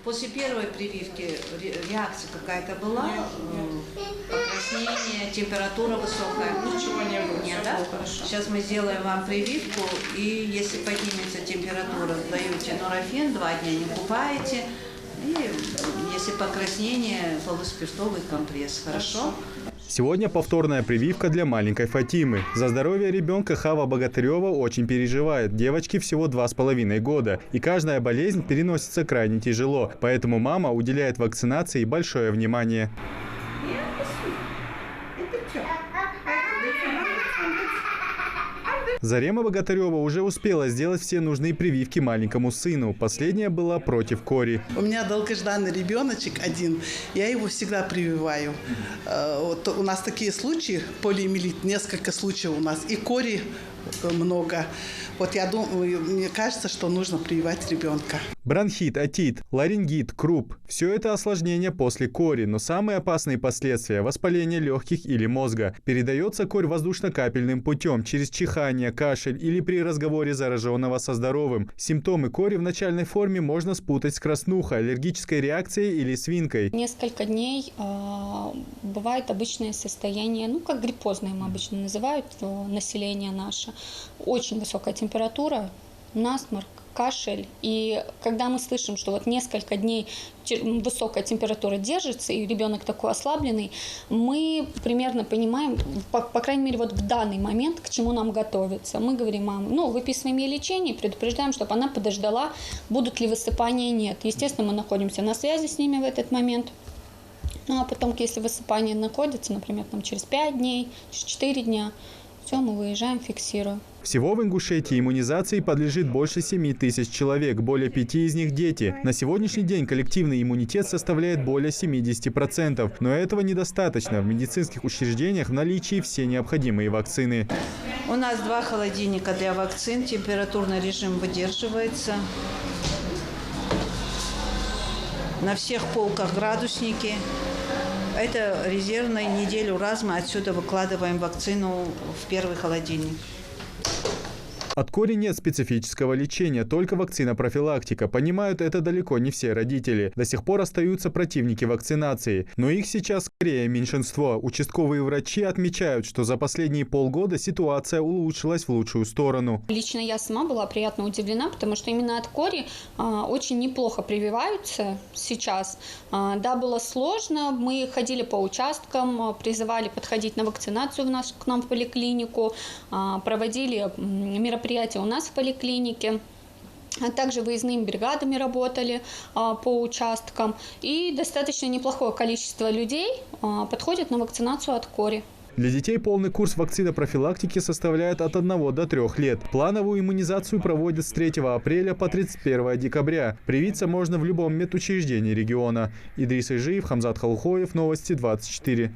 После первой прививки реакция какая-то была? Покраснение, температура высокая? Ничего не было. Нет, да? Хорошо. Сейчас мы сделаем вам прививку, и если поднимется температура, даете нурофен, 2 дня не купаете, и если покраснение, полуспиртовый компресс. Хорошо? Сегодня повторная прививка для маленькой Фатимы. За здоровье ребенка Хава Богатырева очень переживает. Девочке всего 2,5 года. И каждая болезнь переносится крайне тяжело. Поэтому мама уделяет вакцинации большое внимание. Зарема Богатырева уже успела сделать все нужные прививки маленькому сыну. Последняя была против кори. У меня долгожданный ребеночек один, я его всегда прививаю. Вот у нас такие случаи, полиомиелит, несколько случаев у нас, и кори много. Вот я думаю, мне кажется, что нужно прививать ребенка. Бронхит, отит, ларингит, круп – все это осложнения после кори, но самые опасные последствия – воспаление легких или мозга. Передается корь воздушно-капельным путем, через чихание, кашель или при разговоре зараженного со здоровым. Симптомы кори в начальной форме можно спутать с краснухой, аллергической реакцией или свинкой. Несколько дней бывает обычное состояние, ну как гриппозное мы обычно называют население наше. Очень высокая температура, насморк, кашель. И когда мы слышим, что вот несколько дней высокая температура держится, и ребенок такой ослабленный, мы примерно понимаем, по крайней мере, вот в данный момент, к чему нам готовиться. Мы говорим маме, ну, выписываем ей лечение, предупреждаем, чтобы она подождала, будут ли высыпания, нет. Естественно, мы находимся на связи с ними в этот момент. Ну, а потом, если высыпание находится, например, там, через 5 дней, через 4 дня, все, мы выезжаем, фиксируем. Всего в Ингушетии иммунизации подлежит больше 7 тысяч человек, более 5 из них дети. На сегодняшний день коллективный иммунитет составляет более 70%. Но этого недостаточно. В медицинских учреждениях в наличии все необходимые вакцины. У нас 2 холодильника для вакцин, температурный режим выдерживается. На всех полках градусники. Это резервная, неделю раз мы отсюда выкладываем вакцину в первый холодильник. От кори нет специфического лечения, только вакцина-профилактика. Понимают это далеко не все родители. До сих пор остаются противники вакцинации. Но их сейчас скорее меньшинство. Участковые врачи отмечают, что за последние полгода ситуация улучшилась в лучшую сторону. Лично я сама была приятно удивлена, потому что именно от кори очень неплохо прививаются сейчас. Да, было сложно. Мы ходили по участкам, призывали подходить на вакцинацию к нам в поликлинику, проводили мероприятия у нас в поликлинике. А также выездными бригадами работали по участкам. И достаточно неплохое количество людей подходит на вакцинацию от кори. Для детей полный курс вакцинопрофилактики составляет от 1 до 3 лет. Плановую иммунизацию проводят с 3 апреля по 31 декабря. Привиться можно в любом медучреждении региона. Идрис Ижиев, Хамзат Халухоев, Новости 24.